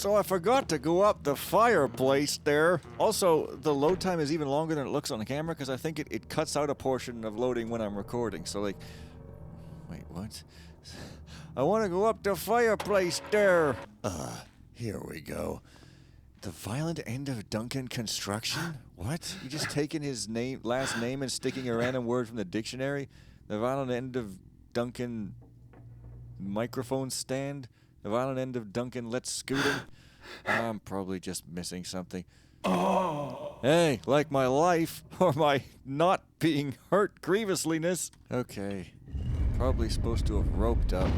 So I forgot to go up the fireplace there. Also, the load time is even longer than it looks on the camera because I think it cuts out a portion of loading when I'm recording. So like, wait, what? I want to go up the fireplace there. Here we go. The violent end of Duncan construction? What? You just taking his last name and sticking a random word from the dictionary? The violent end of Duncan microphone stand? The violent end of Duncan let's scooting? I'm probably just missing something. Oh. Hey, like my life, or my not being hurt grievously-ness. Okay. Probably supposed to have roped up.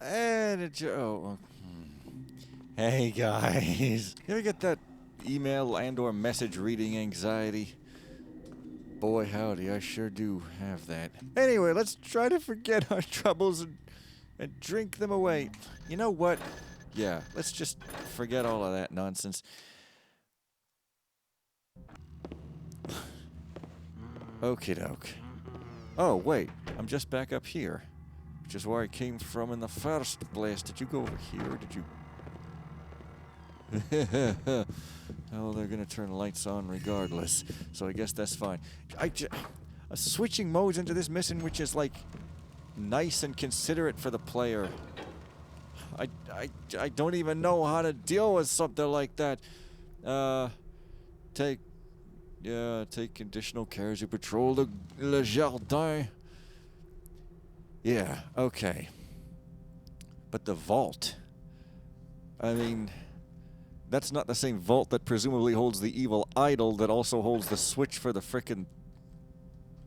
And hey guys. You ever get that email and or message reading anxiety? Boy howdy, I sure do have that. Anyway, let's try to forget our troubles and drink them away. You know what? Yeah, let's just forget all of that nonsense. Okie doke. Oh, wait, I'm just back up here. Which is where I came from in the first place. Did you go over here? Did you... Oh, they're gonna turn lights on regardless, so I guess that's fine. Switching modes into this mission, which is like nice and considerate for the player. I don't even know how to deal with something like that. Take additional care as you patrol le jardin. Yeah, okay. But the vault. I mean, that's not the same vault that presumably holds the evil idol that also holds the switch for the frickin'...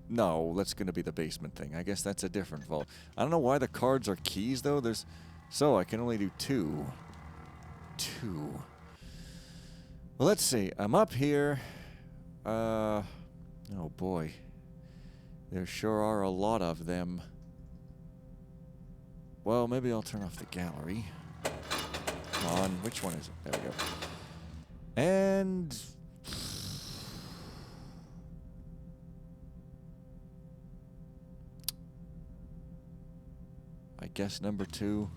No, that's gonna be the basement thing. I guess that's a different vault. I don't know why the cards are keys, though. So, I can only do two. Well, let's see. I'm up here. Oh boy. There sure are a lot of them. Well, maybe I'll turn off the gallery. Come on, which one is it? There we go. And... I guess number 2.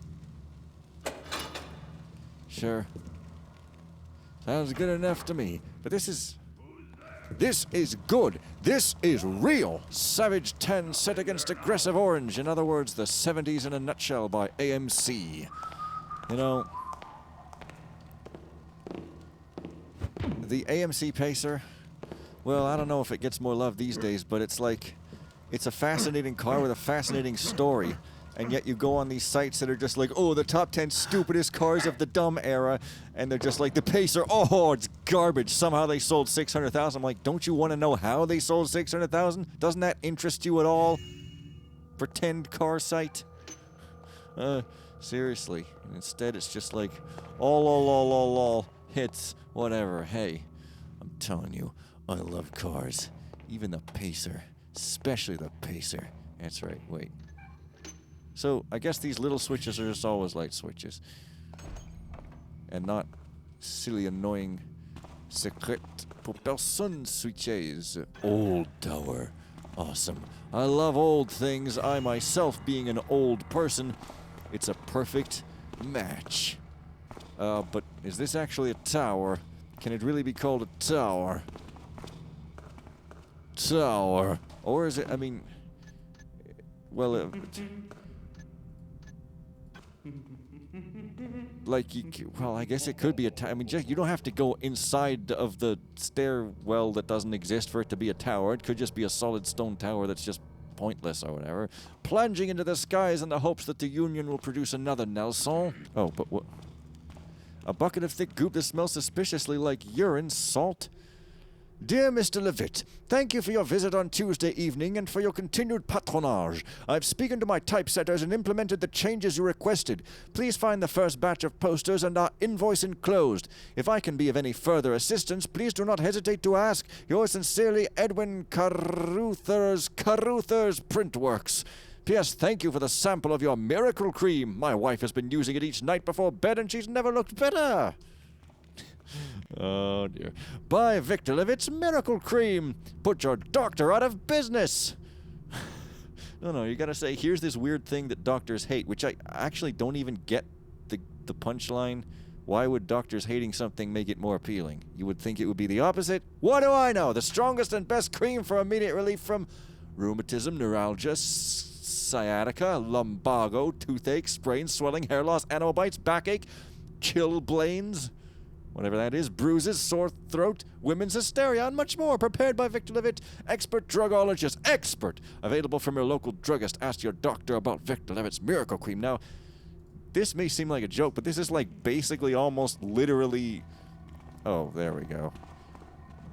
Sure. Sounds good enough to me. But this is good. This is real. Savage Tan set against aggressive orange. In other words, the 70s in a nutshell by AMC. You know, the AMC Pacer, well, I don't know if it gets more love these days, but it's like, it's a fascinating car with a fascinating story. And yet you go on these sites that are just like, oh, the top 10 stupidest cars of the dumb era. And they're just like, the Pacer, oh, it's garbage. Somehow they sold 600,000. I'm like, don't you want to know how they sold 600,000? Doesn't that interest you at all? Pretend car site? Seriously. And instead it's just like, all hits, whatever. Hey, I'm telling you, I love cars. Even the Pacer. Especially the Pacer. That's right, wait. So, I guess these little switches are just always light switches. And not silly, annoying secret pour personne switches. Old tower. Awesome. I love old things. I myself, being an old person, it's a perfect match. But is this actually a tower? Can it really be called a tower? Tower. Or is it, I mean... Well, like, well, I guess it could be a tower. I mean, you don't have to go inside of the stairwell that doesn't exist for it to be a tower. It could just be a solid stone tower that's just pointless or whatever. Plunging into the skies in the hopes that the Union will produce another Nelson. Oh, but what? A bucket of thick goop that smells suspiciously like urine, salt. Dear Mr. Levitt, thank you for your visit on Tuesday evening and for your continued patronage. I've spoken to my typesetters and implemented the changes you requested. Please find the first batch of posters and our invoice enclosed. If I can be of any further assistance, please do not hesitate to ask. Yours sincerely, Edwin Carruthers Printworks. P.S. Thank you for the sample of your miracle cream. My wife has been using it each night before bed and she's never looked better. Oh dear. Buy Victor Levitt's Miracle Cream. Put your doctor out of business. No, you gotta say, here's this weird thing that doctors hate, which I actually don't even get the punchline. Why would doctors hating something make it more appealing? You would think it would be the opposite. What do I know? The strongest and best cream for immediate relief from rheumatism, neuralgia, sciatica, lumbago, toothache, sprains, swelling, hair loss, animal bites, backache, chilblains, whatever that is, bruises, sore throat, women's hysteria, and much more. Prepared by Victor Levitt, expert drugologist. Expert! Available from your local druggist. Ask your doctor about Victor Levitt's miracle cream. Now, this may seem like a joke, but this is like basically almost literally... Oh, there we go.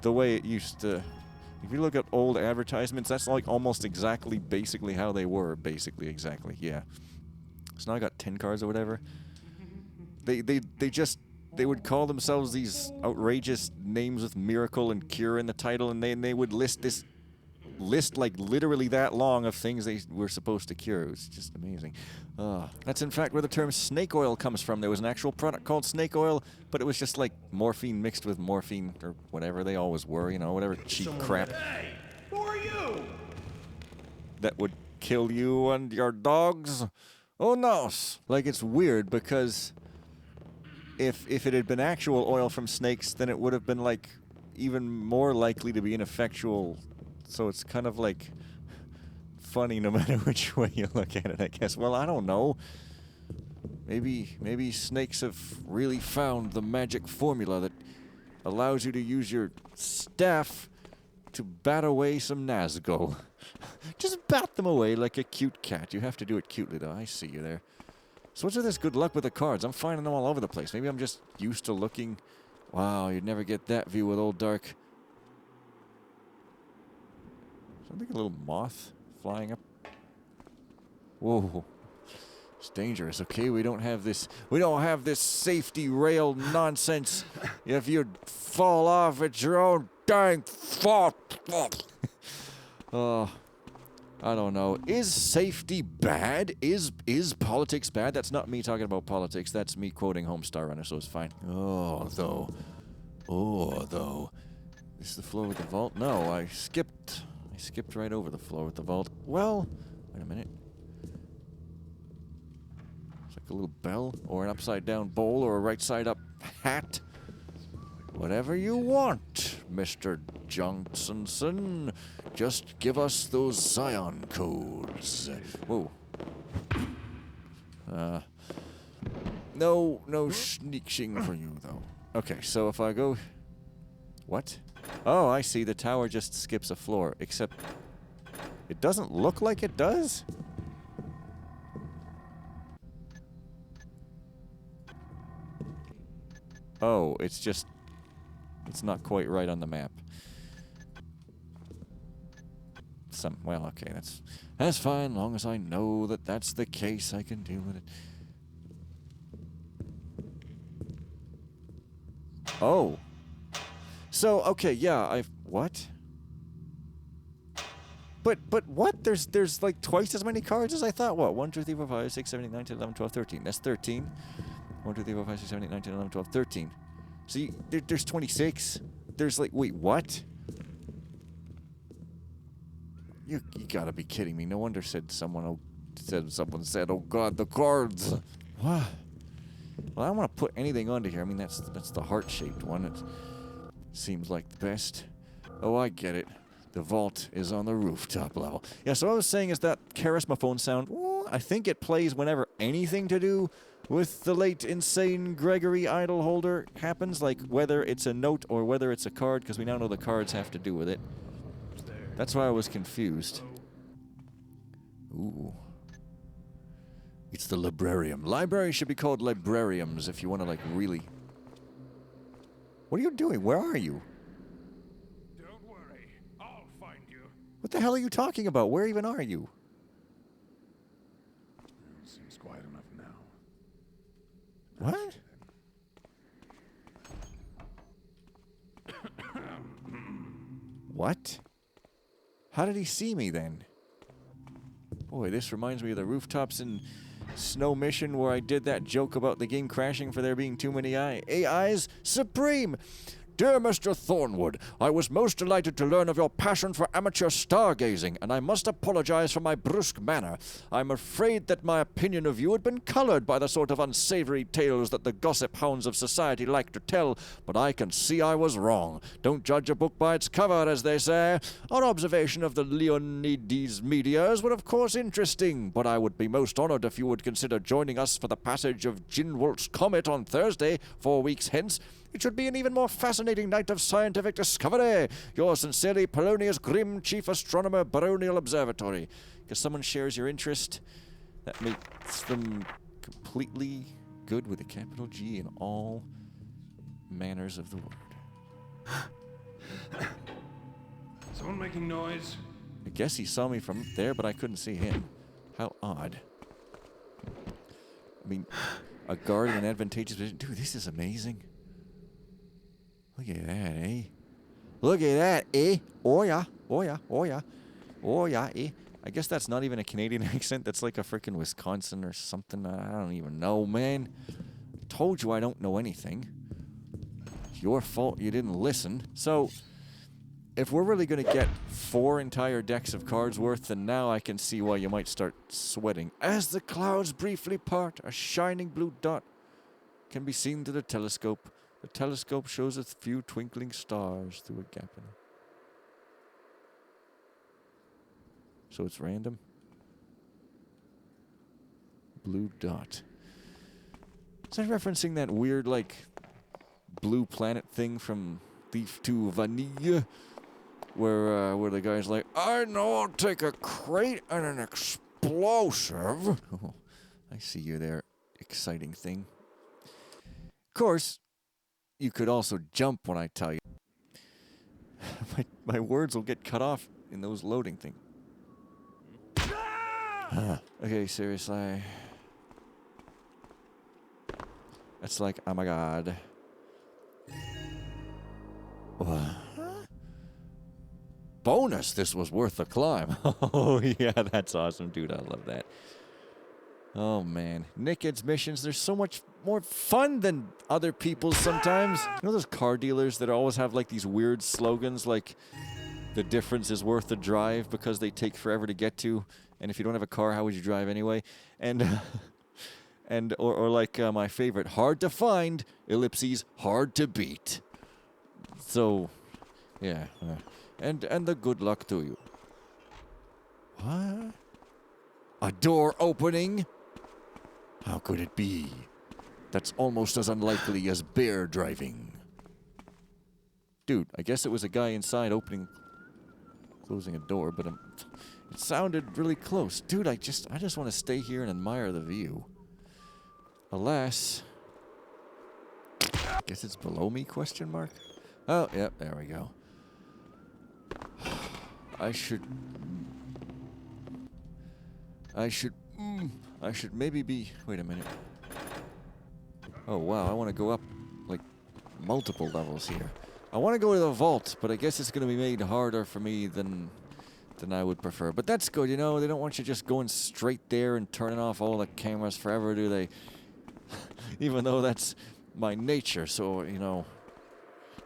The way it used to... If you look at old advertisements, that's like almost exactly basically how they were. Basically, exactly, yeah. So now I got 10 cards or whatever. They would call themselves these outrageous names with miracle and cure in the title, and they would list like literally that long of things they were supposed to cure. It was just amazing. That's in fact where the term snake oil comes from. There was an actual product called snake oil, but it was just like morphine mixed with morphine or whatever they always were, you know, whatever cheap crap. Hey, who are you? That would kill you and your dogs. Oh no. Like, it's weird because if it had been actual oil from snakes, then it would have been like even more likely to be ineffectual. So it's kind of like funny no matter which way you look at it, I guess. Well, I don't know. Maybe snakes have really found the magic formula that allows you to use your staff to bat away some Nazgul. Just bat them away like a cute cat. You have to do it cutely, though. I see you there. So what's with this good luck with the cards? I'm finding them all over the place. Maybe I'm just used to looking... Wow, you'd never get that view with old Dark. Something, a little moth flying up. Whoa. It's dangerous, okay? We don't have this safety rail nonsense. If you'd fall off, it's your own dang fault. I don't know. Is safety bad? Is politics bad? That's not me talking about politics. That's me quoting Homestar Runner, so it's fine. Oh, though. Is the floor with the vault? No, I skipped right over the floor with the vault. Well, wait a minute. It's like a little bell, or an upside-down bowl, or a right-side-up hat. Whatever you want, Mr. Johnsonson. Just give us those Zion codes. Whoa. No sneaking for you, though. Okay, so if I go... What? Oh, I see. The tower just skips a floor, except it doesn't look like it does. Oh, it's just... It's not quite right on the map. Well, okay, that's fine. Long as I know that that's the case, I can deal with it. Oh. So, okay, yeah, what? But what? There's like twice as many cards as I thought. What? 1, 2, 3, 4, 5, 6, 7, 8, 9, 10, 11, 12, 13. That's 13. 1, 2, 3, 4, 5, 6, 7, 8, 9, 10, 11, 12, 13. See, there's 26. There's like, wait, what? You gotta be kidding me. No wonder someone said, oh God, the cards. What? Well, I don't want to put anything onto here. I mean, that's the heart-shaped one. It seems like the best. Oh, I get it. The vault is on the rooftop level. Yeah, so what I was saying is that charisma phone sound, well, I think it plays whenever anything to do with the late insane Gregory Idol holder happens, like whether it's a note or whether it's a card, because we now know the cards have to do with it. That's why I was confused. Ooh. It's the librarium. Libraries should be called librariums if you want to, like, really... What are you doing? Where are you? Don't worry. I'll find you. What the hell are you talking about? Where even are you? Seems quiet enough now. What? What? How did he see me then? Boy, this reminds me of the rooftops in Snow Mission where I did that joke about the game crashing for there being too many AIs. Supreme! Dear Mr. Thornwood, I was most delighted to learn of your passion for amateur stargazing, and I must apologize for my brusque manner. I'm afraid that my opinion of you had been colored by the sort of unsavory tales that the gossip hounds of society like to tell, but I can see I was wrong. Don't judge a book by its cover, as they say. Our observation of the Leonides meteors were of course interesting, but I would be most honored if you would consider joining us for the passage of Ginwolt's comet on Thursday, 4 weeks hence. It should be an even more fascinating night of scientific discovery. Yours sincerely, Polonius Grimm, Chief Astronomer, Baronial Observatory. Because someone shares your interest, that makes them completely good with a capital G in all manners of the word. Someone making noise? I guess he saw me from up there, but I couldn't see him. How odd. I mean, a guard in an advantageous position. Dude, this is amazing. Look at that, eh? Look at that, eh? Oh yeah, oh yeah, oh yeah. Oh yeah, eh? I guess that's not even a Canadian accent. That's like a freaking Wisconsin or something. I don't even know, man. I told you I don't know anything. It's your fault you didn't listen. So, if we're really going to get 4 entire decks of cards worth, then now I can see why you might start sweating. As the clouds briefly part, a shining blue dot can be seen through the telescope. The telescope shows a few twinkling stars through a gap in it. So it's random? Blue dot. Is that referencing that weird, like, blue planet thing from Thief 2 Vanilla? Where the guy's like, I know I'll take a crate and an explosive. Oh, I see you there, exciting thing. Of course, you could also jump when I tell you. my words will get cut off in those loading things. Okay, seriously. That's like, oh my god. What? Bonus, this was worth the climb. Oh, yeah, that's awesome, dude. I love that. Oh, man. Nickid's missions, they're so much more fun than other people's sometimes. You know those car dealers that always have, like, these weird slogans, like, the difference is worth the drive because they take forever to get to, and if you don't have a car, how would you drive anyway? And, or like my favorite, hard to find, ellipses, hard to beat. So, yeah. And the good luck to you. What? A door opening? How could it be? That's almost as unlikely as bear driving. Dude, I guess it was a guy inside closing a door, but it sounded really close. Dude, I just want to stay here and admire the view. Alas, guess it's below me, question mark? Oh, yep, there we go. I should maybe be... Wait a minute. Oh, wow, I want to go up, like, multiple levels here. I want to go to the vault, but I guess it's going to be made harder for me than I would prefer. But that's good, you know? They don't want you just going straight there and turning off all the cameras forever, do they? Even though that's my nature, so, you know...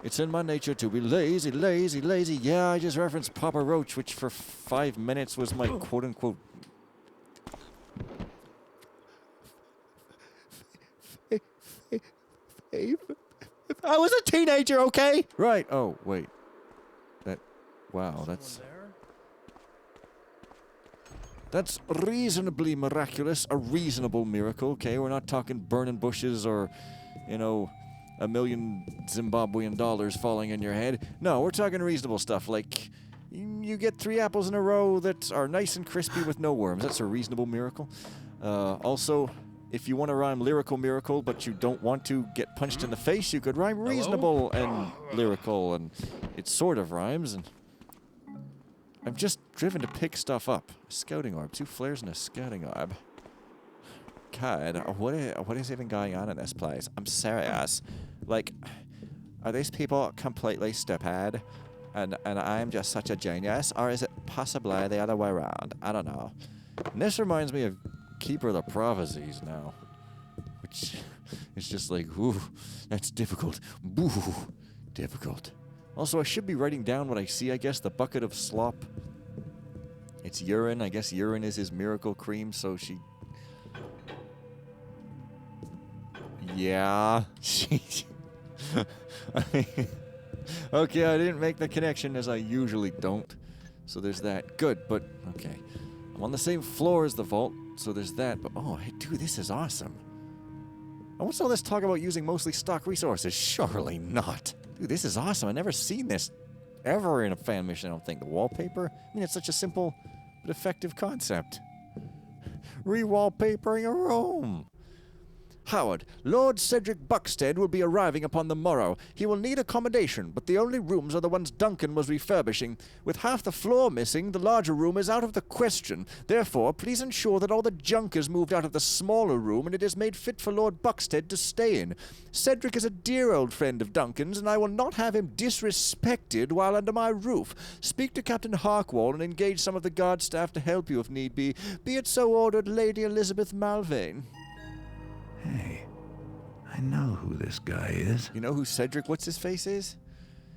It's in my nature to be lazy, lazy, lazy. Yeah, I just referenced Papa Roach, which for 5 minutes was my quote-unquote... I was a teenager, okay? Right. Oh, wait. Wow, that's reasonably miraculous. A reasonable miracle, okay? We're not talking burning bushes or, you know... $1 million Zimbabwean dollars falling in your head. No, we're talking reasonable stuff, like you get 3 apples in a row that are nice and crispy with no worms. That's a reasonable miracle. Also, if you want to rhyme lyrical miracle, but you don't want to get punched in the face, you could rhyme reasonable and lyrical, and it sort of rhymes. And I'm just driven to pick stuff up. A scouting orb, 2 flares and a scouting orb. God, what is even going on in this place? I'm serious. Like, are these people completely stupid, and I'm just such a genius, or is it possibly the other way around? I don't know. And this reminds me of Keeper of the Prophecies now, which is just like, ooh, that's difficult. Boo, difficult. Also, I should be writing down what I see, I guess. The bucket of slop. It's urine. I guess urine is his miracle cream, so she... Yeah. I mean, okay, I didn't make the connection, as I usually don't. So there's that. Good, but... Okay. I'm on the same floor as the vault, so there's that. But, oh, hey, dude, this is awesome. And what's all this talk about using mostly stock resources? Surely not. Dude, this is awesome. I've never seen this ever in a fan mission, I don't think. The wallpaper? I mean, it's such a simple but effective concept. Re-wallpapering a room. Howard, Lord Cedric Buxted will be arriving upon the morrow. He will need accommodation, but the only rooms are the ones Duncan was refurbishing. With half the floor missing, the larger room is out of the question. Therefore, please ensure that all the junk is moved out of the smaller room and it is made fit for Lord Buxted to stay in. Cedric is a dear old friend of Duncan's, and I will not have him disrespected while under my roof. Speak to Captain Harkwall and engage some of the guard staff to help you if need be. Be it so ordered, Lady Elizabeth Malveine. Hey, I know who this guy is. You know who Cedric What's-His-Face is?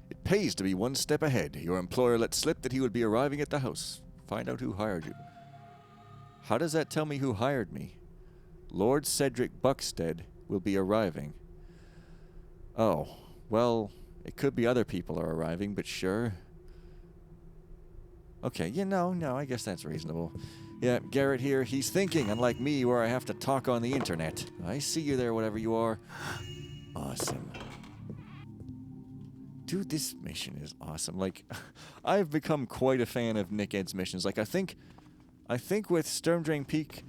It pays to be one step ahead. Your employer let slip that he would be arriving at the house. Find out who hired you. How does that tell me who hired me? Lord Cedric Buxted will be arriving. Oh, well, it could be other people are arriving, but sure. Okay, no, I guess that's reasonable. Yeah, Garrett here, he's thinking, unlike me, where I have to talk on the internet. I see you there, whatever you are. Awesome. Dude, this mission is awesome. Like, I've become quite a fan of Nick Ed's missions. Like, I think with Sturmdrain Peak,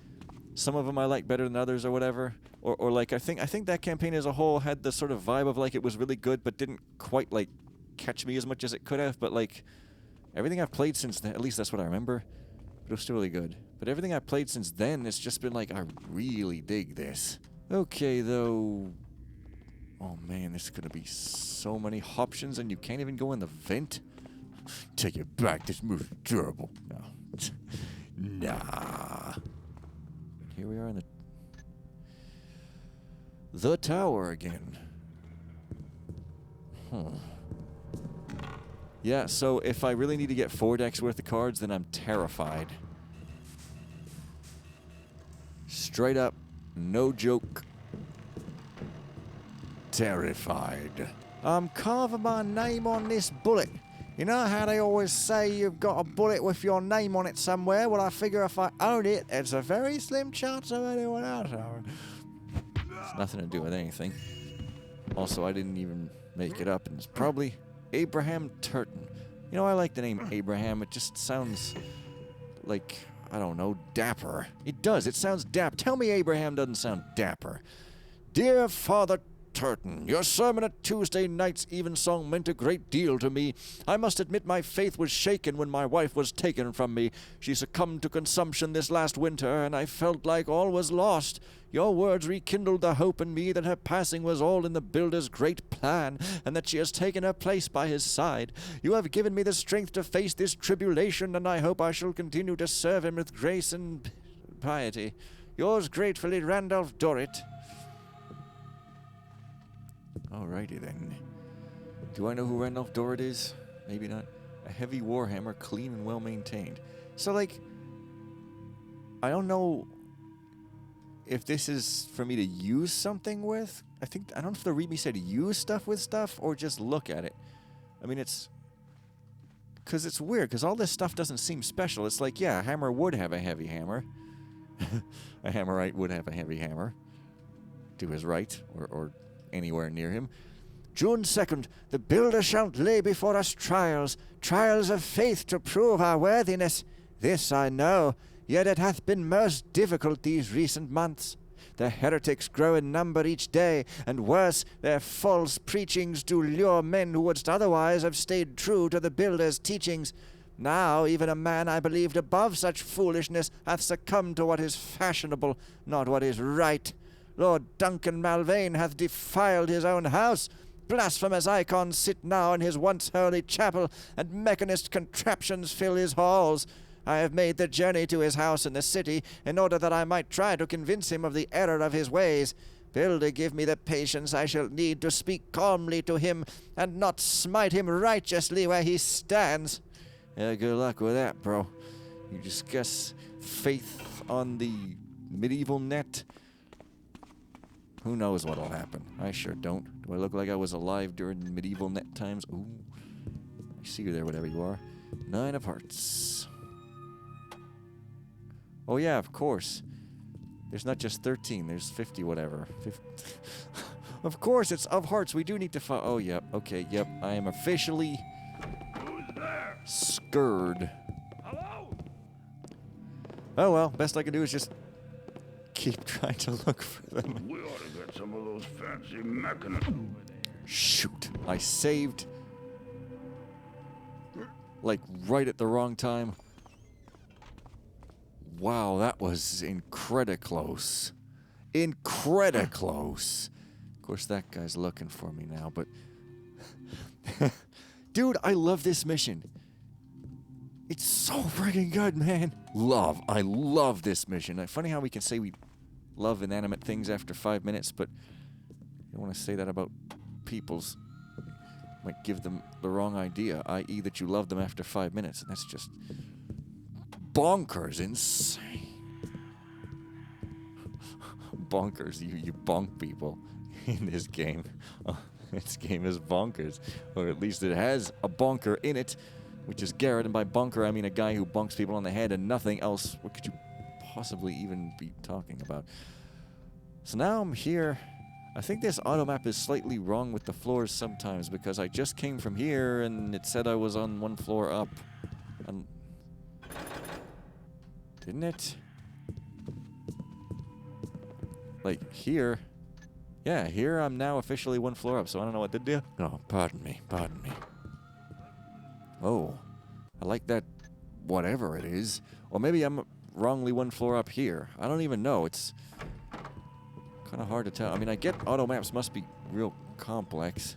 some of them I like better than others or whatever. Or like, I think that campaign as a whole had the sort of vibe of, like, it was really good, but didn't quite, like, catch me as much as it could have. But, like, everything I've played since then, at least that's what I remember. But it was still really good. But everything I've played since then, it's just been like, I really dig this. Okay, though. Oh man, there's gonna be so many options and you can't even go in the vent? Take it back, this move's durable. No. Nah. Here we are in the tower again. Yeah, so if I really need to get 4 decks worth of cards, then I'm terrified. Straight up, no joke. Terrified. I'm carving my name on this bullet. You know how they always say you've got a bullet with your name on it somewhere? Well, I figure if I own it, it's a very slim chance of anyone else. It's nothing to do with anything. Also, I didn't even make it up, and it's probably Abraham Turton. You know, I like the name Abraham. It just sounds like, I don't know, dapper. It does. It sounds dapper. Tell me Abraham doesn't sound dapper. Dear Father Turton, your sermon at Tuesday night's evensong meant a great deal to me. I must admit my faith was shaken when my wife was taken from me. She succumbed to consumption this last winter, and I felt like all was lost. Your words rekindled the hope in me that her passing was all in the Builder's great plan, and that she has taken her place by his side. You have given me the strength to face this tribulation, and I hope I shall continue to serve him with grace and piety. Yours gratefully, Randolph Dorrit. Alrighty then. Do I know who Randolph Dorrit is? Maybe not. A heavy warhammer, clean and well maintained. So, like, I don't know if this is for me to use something with. I don't know if the readme said use stuff with stuff or just look at it. I mean, it's... Because it's weird, because all this stuff doesn't seem special. It's like, yeah, a hammer would have a heavy hammer. A hammerite would have a heavy hammer. To his right, or anywhere near him. June 2nd, the Builder shall lay before us trials of faith to prove our worthiness. This I know, yet it hath been most difficult these recent months. The heretics grow in number each day, and worse, their false preachings do lure men who would otherwise have stayed true to the Builder's teachings. Now even a man I believed above such foolishness hath succumbed to what is fashionable, not what is right. Lord Duncan Malveine hath defiled his own house. Blasphemous icons sit now in his once holy chapel, and mechanist contraptions fill his halls. I have made the journey to his house in the city, in order that I might try to convince him of the error of his ways. Builder, give me the patience I shall need to speak calmly to him and not smite him righteously where he stands. Yeah, good luck with that, bro. You discuss faith on the medieval net. Who knows what'll happen? I sure don't. Do I look like I was alive during medieval net times? Ooh. I see you there, whatever you are. 9 of hearts. Oh yeah, of course. There's not just 13, there's 50 whatever. 50. Of course, it's of hearts. We do need to find... Oh, yep. Okay, yep. I am officially... Who's there? Scared. Hello? Oh well, best I can do is just keep trying to look for them. We ought to get some of those fancy mechanisms. Shoot. I saved... like, right at the wrong time. Wow, that was incredible close. Incredible close. Of course, that guy's looking for me now, but... Dude, I love this mission. It's so friggin' good, man. I love this mission. Funny how we can say we love inanimate things after 5 minutes, but you don't want to say that about people's... Might give them the wrong idea, i.e. that you love them after 5 minutes, and that's just... bonkers insane. Bonkers, you bonk people in this game. Oh, this game is bonkers. Or at least it has a bonker in it, which is Garrett, and by bonker I mean a guy who bonks people on the head and nothing else. What could you possibly even be talking about? So now I'm here. I think this auto map is slightly wrong with the floors sometimes, because I just came from here and it said I was on 1 floor up. And didn't it? Like, here. Yeah, here I'm now officially 1 floor up, so I don't know what to do. Oh, pardon me, pardon me. Oh, I like that whatever it is. Or maybe I'm wrongly 1 floor up here. I don't even know. It's kind of hard to tell. I mean, I get auto maps must be real complex.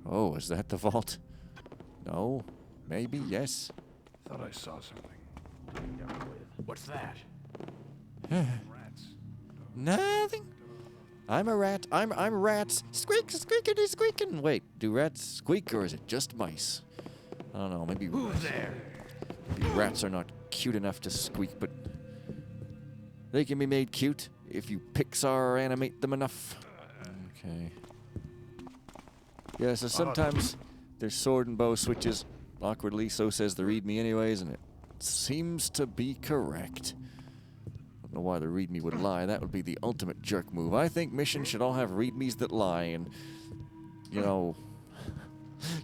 Oh, is that the vault? No. Maybe, yes. Thought I saw something. What's that? Rats. Nothing. I'm a rat. I'm rats. Squeak, squeakity, squeaking. Wait, do rats squeak or is it just mice? I don't know. Maybe Who's there? maybe rats are not cute enough to squeak, but they can be made cute if you Pixar animate them enough. Okay. Yeah, so sometimes their sword and bow switches awkwardly, so says the readme anyways, and it seems to be correct. Don't know why the readme would lie. That would be the ultimate jerk move. I think missions should all have readmes that lie, and, you know,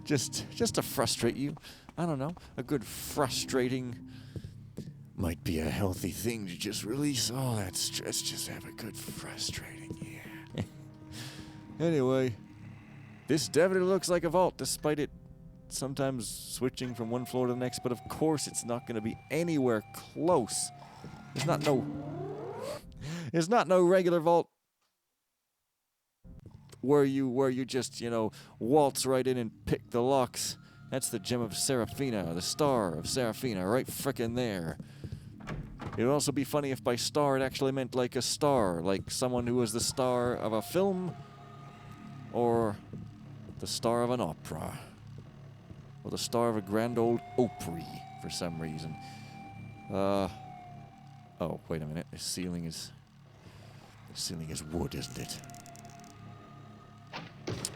just to frustrate you. I don't know. A good frustrating might be a healthy thing to just release all that stress. Just have a good frustrating, yeah. Anyway, this definitely looks like a vault, despite it sometimes switching from 1 floor to the next, but of course it's not going to be anywhere close. It's not no regular vault where you just, you know, waltz right in and pick the locks. That's the gem of Seraphina, the star of Seraphina, right frickin' there. It would also be funny if by star it actually meant like a star, like someone who was the star of a film or the star of an opera. Or the star of a grand old Opry, for some reason. Oh, wait a minute. The ceiling is wood, isn't it?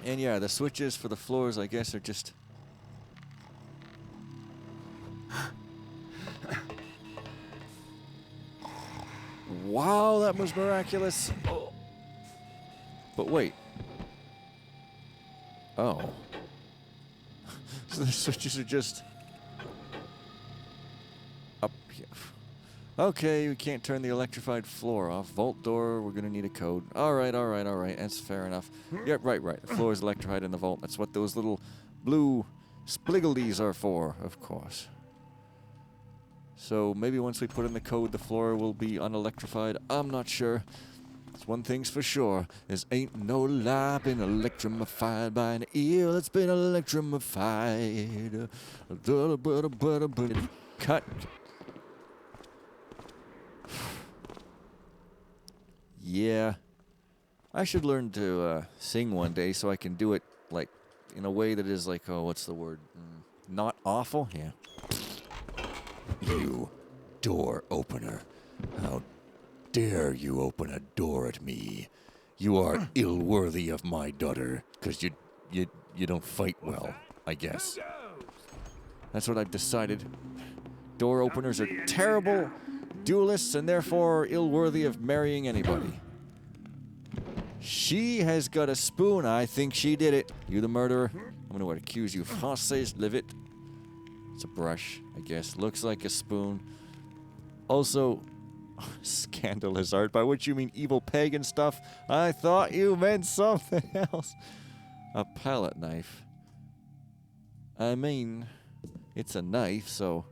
And yeah, the switches for the floors, I guess, are just... Wow, that was miraculous. But wait. Oh. So the switches are just up here. Okay, we can't turn the electrified floor off. Vault door, we're gonna need a code. Alright. That's fair enough. Yep, right. The floor is electrified in the vault. That's what those little blue spliggles are for, of course. So maybe once we put in the code, the floor will be unelectrified. I'm not sure. One thing's for sure, there's ain't no lie been electrified by an eel that's been electrified. Cut. Yeah. I should learn to sing one day so I can do it, like, in a way that is like, oh, what's the word? Not awful? Yeah. You door opener. How dare you open a door at me? You are ill-worthy of my daughter, because you don't fight well, I guess. That's what I've decided. Door openers are terrible duelists and therefore ill-worthy of marrying anybody. She has got a spoon. I think she did it. You the murderer. I'm going to accuse you. Française Levitt. It's a brush, I guess. Looks like a spoon. Also, scandalous art, by which you mean evil pagan stuff. I thought you meant something else. A palette knife. I mean, it's a knife, so...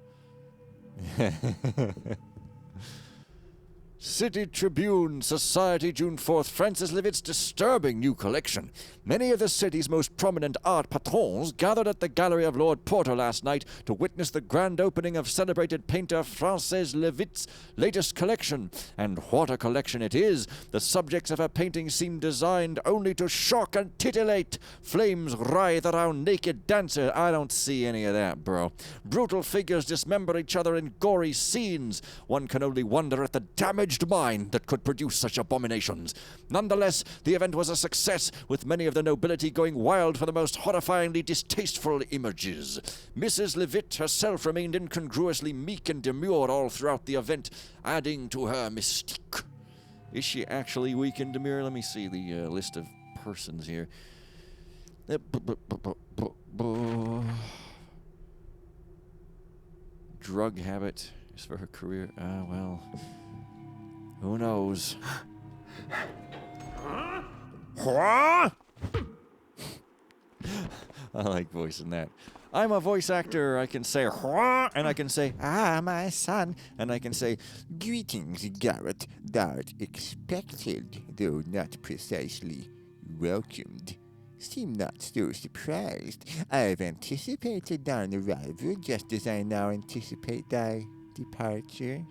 City Tribune, Society, June 4th. Francis Levitt's disturbing new collection. Many of the city's most prominent art patrons gathered at the Gallery of Lord Porter last night to witness the grand opening of celebrated painter Francis Levitt's latest collection. And what a collection it is! The subjects of her paintings seem designed only to shock and titillate. Flames writhe around naked dancers. I don't see any of that, bro. Brutal figures dismember each other in gory scenes. One can only wonder at the damaged mind that could produce such abominations. Nonetheless, the event was a success, with many of the nobility going wild for the most horrifyingly distasteful images. Mrs. Levitt herself remained incongruously meek and demure all throughout the event, adding to her mystique. Is she actually weak and demure? Let me see the list of persons here. Drug habit is for her career. Well... who knows? I like voicing that. I'm a voice actor. I can say and I can say, my son. And I can say, Greetings, Garrett. Thou'rt expected, though not precisely welcomed. Seem not so surprised. I've anticipated thine arrival just as I now anticipate thy departure.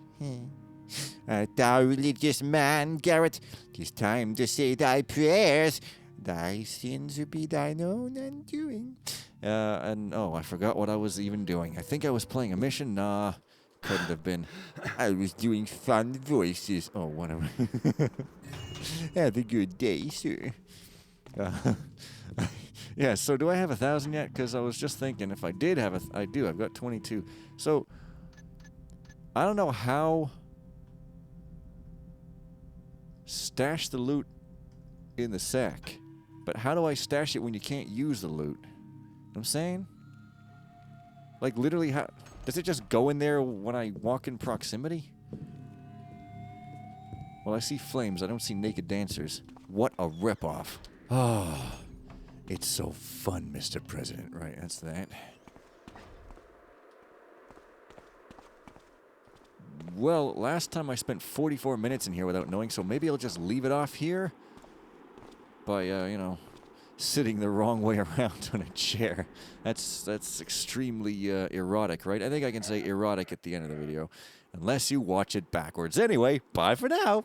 Art thou a religious man, Garrett? 'Tis time to say thy prayers. Thy sins will be thine own undoing. I forgot what I was even doing. I think I was playing a mission. Nah, couldn't have been. I was doing fun voices. Oh, whatever. Have a good day, sir. Yeah, so do I have 1,000 yet? Because I was just thinking if I did have I do. I've got 22. So, I don't know how... stash the loot in the sack. But how do I stash it when you can't use the loot? You know what I'm saying? Like, literally, how... does it just go in there when I walk in proximity? Well, I see flames. I don't see naked dancers. What a ripoff. Oh, it's so fun, Mr. President. Right, that's that. Well, last time I spent 44 minutes in here without knowing, so maybe I'll just leave it off here by, sitting the wrong way around on a chair. That's extremely erotic, right? I think I can say erotic at the end of the video, unless you watch it backwards. Anyway, bye for now.